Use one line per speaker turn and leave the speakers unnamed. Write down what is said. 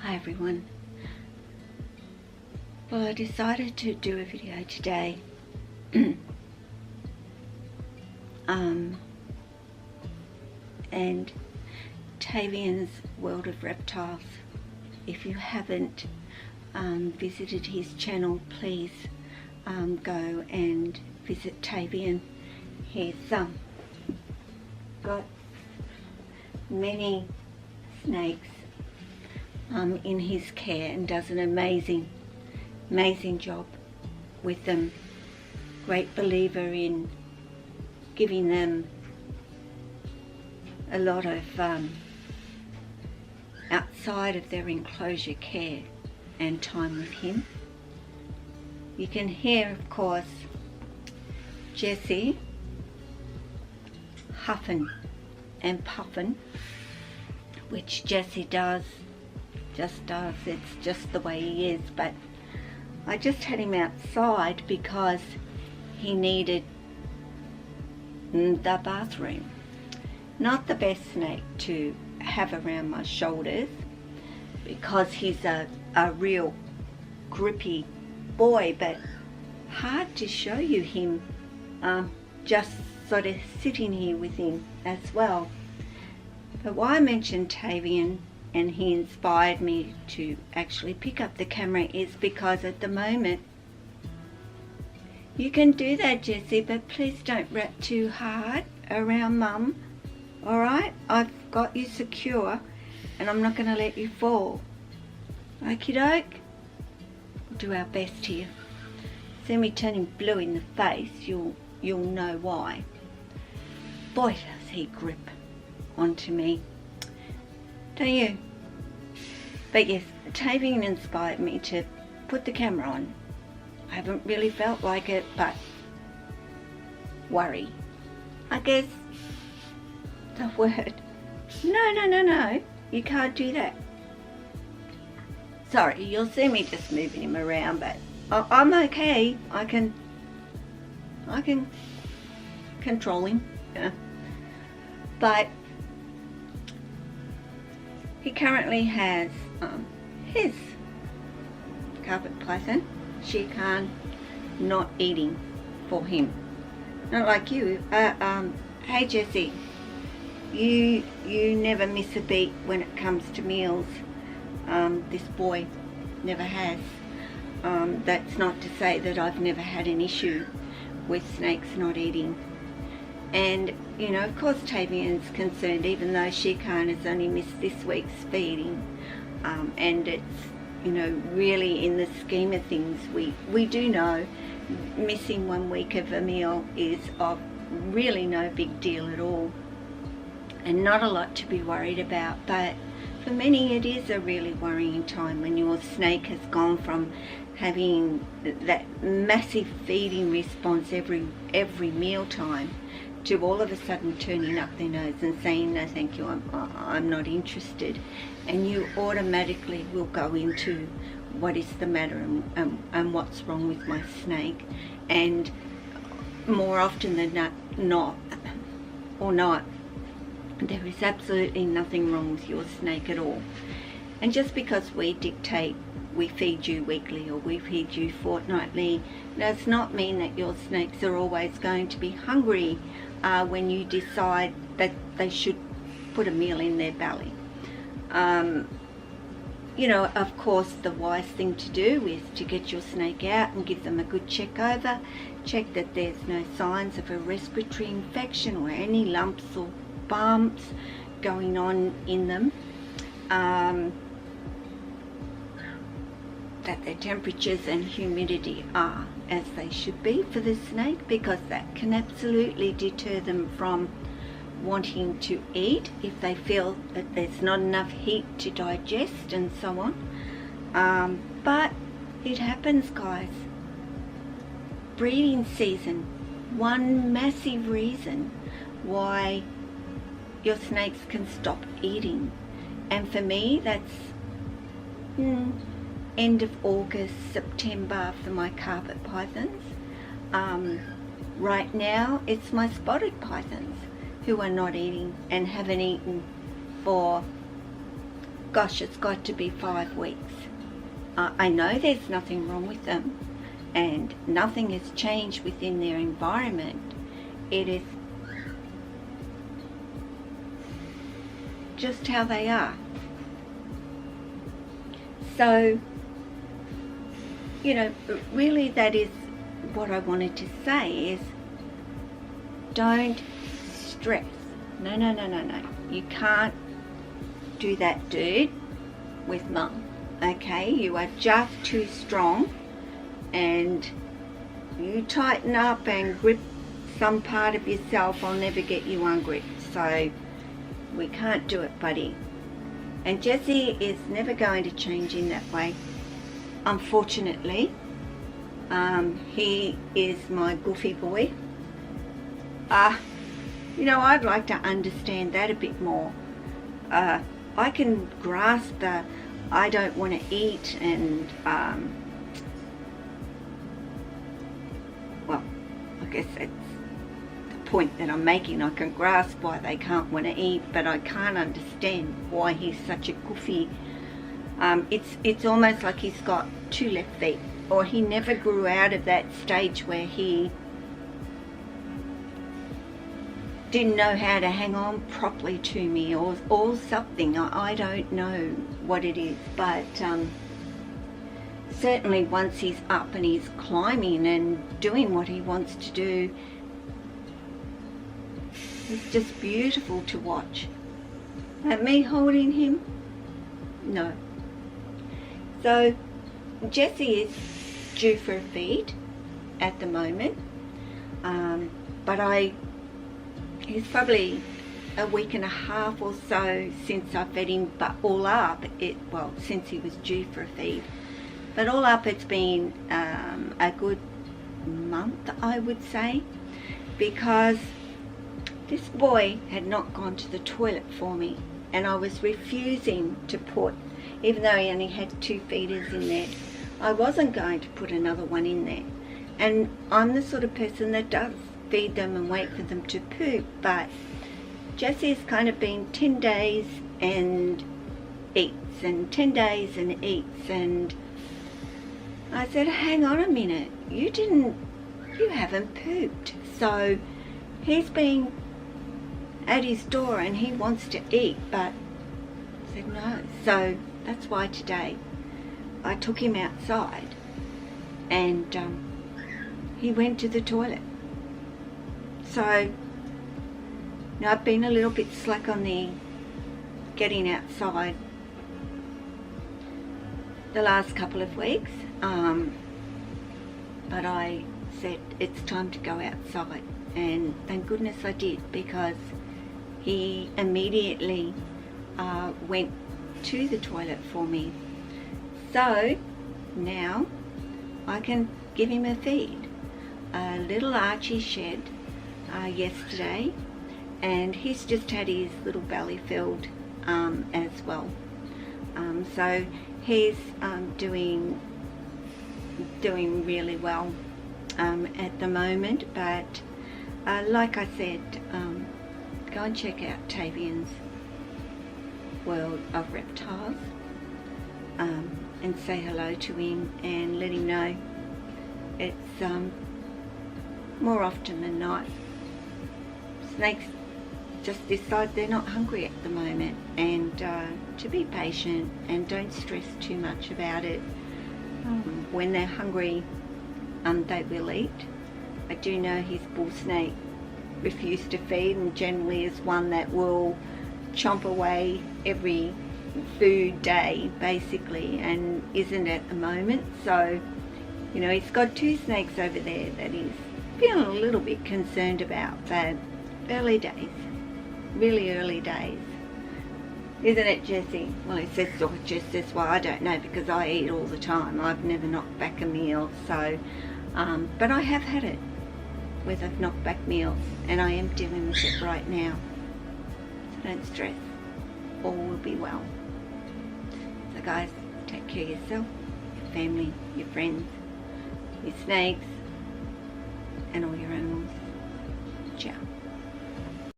Hi everyone. Well, I decided to do a video today and Taevians World of Reptiles, if you haven't visited his channel, please go and visit Taevian. He's got many snakes in his care and does an amazing job with them. Great believer in giving them a lot of outside of their enclosure care and time with him. You can hear, of course, Jesse huffing and puffing, which Jesse just does, it's just the way he is. But I just had him outside because he needed the bathroom. Not the best snake to have around my shoulders because he's a real grippy boy, but hard to show you him just sort of sitting here with him as well. But why I mentioned Taevian and he inspired me to actually pick up the camera is because at the moment, you can do that, Jessie, but please don't wrap too hard around Mum. Alright? I've got you secure and I'm not going to let you fall. Okie doke? We'll do our best here. See me turning blue in the face, you'll know why. Boy, does he grip onto me. Don't you? But yes, Taevian inspired me to put the camera on. I haven't really felt like it, but worry, I guess the word. No, you can't do that. Sorry, you'll see me just moving him around, but I'm okay. I can control him. Yeah. But he currently has his carpet python, Shikan, not eating for him. Not like you. Hey Jessie, you never miss a beat when it comes to meals. This boy never has. That's not to say that I've never had an issue with snakes not eating. And, you know, of course Taevian's concerned, even though Shikan has only missed this week's feeding. And it's, you know, really in the scheme of things, we do know missing 1 week of a meal is of really no big deal at all. And not a lot to be worried about. But for many it is a really worrying time when your snake has gone from having that massive feeding response every meal time to all of a sudden turning up their nose and saying, no thank you, I'm not interested. And you automatically will go into what is the matter and what's wrong with my snake. And more often than not, there is absolutely nothing wrong with your snake at all. And just because we dictate we feed you weekly or we feed you fortnightly does not mean that your snakes are always going to be hungry when you decide that they should put a meal in their belly. You know, of course, the wise thing to do is to get your snake out and give them a good check over. Check that there's no signs of a respiratory infection or any lumps or bumps going on in them. That their temperatures and humidity are as they should be for the snake, because that can absolutely deter them from wanting to eat if they feel that there's not enough heat to digest and so on. But it happens, guys. Breeding season, one massive reason why your snakes can stop eating. And for me, that's end of August, September for my carpet pythons. Right now it's my spotted pythons who are not eating and haven't eaten for gosh, it's got to be 5 weeks. I know there's nothing wrong with them and nothing has changed within their environment. It is just how they are. So, you know, really that is what I wanted to say is don't stress. No. You can't do that, dude, with Mum. Okay, you are just too strong, and you tighten up and grip some part of yourself, I'll never get you ungripped. So we can't do it, buddy. And Jesse is never going to change in that way, unfortunately. He is my goofy boy. You know, I'd like to understand that a bit more. I can grasp the I don't want to eat and well, I guess that's the point that I'm making. I can grasp why they can't want to eat, but I can't understand why he's such a goofy. It's almost like he's got 2 left feet, or he never grew out of that stage where he didn't know how to hang on properly to me, or something. I don't know what it is, but certainly once he's up and he's climbing and doing what he wants to do, it's just beautiful to watch. And me holding him, no. So Jesse is due for a feed at the moment, but he's probably a week and a half or so since I fed him, but all up, since he was due for a feed. But all up, it's been a good month, I would say, because this boy had not gone to the toilet for me, and I was refusing to put, even though he only had 2 feeders in there, I wasn't going to put another one in there. And I'm the sort of person that does feed them and wait for them to poop, but Jesse's kind of been 10 days and eats, and 10 days and eats, and I said, hang on a minute, you haven't pooped. So he's been at his door and he wants to eat, but I said no. So that's why today I took him outside and he went to the toilet. So now I've been a little bit slack on the getting outside the last couple of weeks, but I said it's time to go outside, and thank goodness I did, because he immediately went to the toilet for me. So now I can give him a feed. Little Archie shed yesterday, and he's just had his little belly filled as well. So he's doing really well at the moment, but like I said, go and check out Taevians World of Reptiles and say hello to him and let him know it's more often than not snakes just decide they're not hungry at the moment, and to be patient and don't stress too much about it. When they're hungry, they will eat. I do know his bull snake refused to feed, and generally is one that will chomp away every food day basically, and isn't at the moment. So you know, he's got 2 snakes over there that he's feeling a little bit concerned about. But early days, really early days, isn't it, Jesse? Well, he says, oh, just this way. I don't know, because I eat all the time. I've never knocked back a meal. So but I have had it where they've knocked back meals, and I am dealing with it right now. So don't stress, all will be well. So guys, take care of yourself, your family, your friends, your snakes, and all your animals. Ciao.